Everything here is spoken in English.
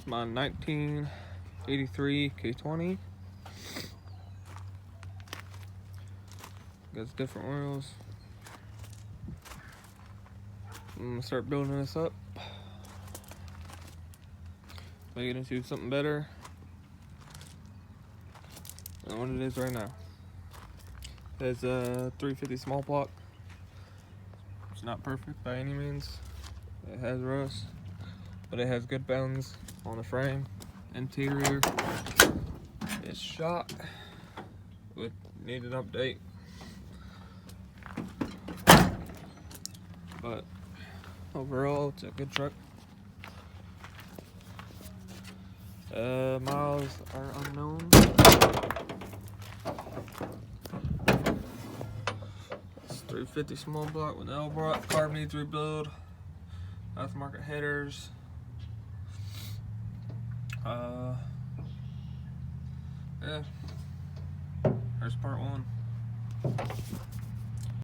It's my 1983 K20. Got different oils. I'm gonna start building this up, make it into something better than what it is right now. It's a 350 small block. It's not perfect by any means. It has rust, but it has good bounds on the frame. Interior is shot. Would need an update, but overall it's a good truck. Miles are unknown. It's 350 small block with L block. Carb needs rebuild. Aftermarket headers. Yeah. There's part one.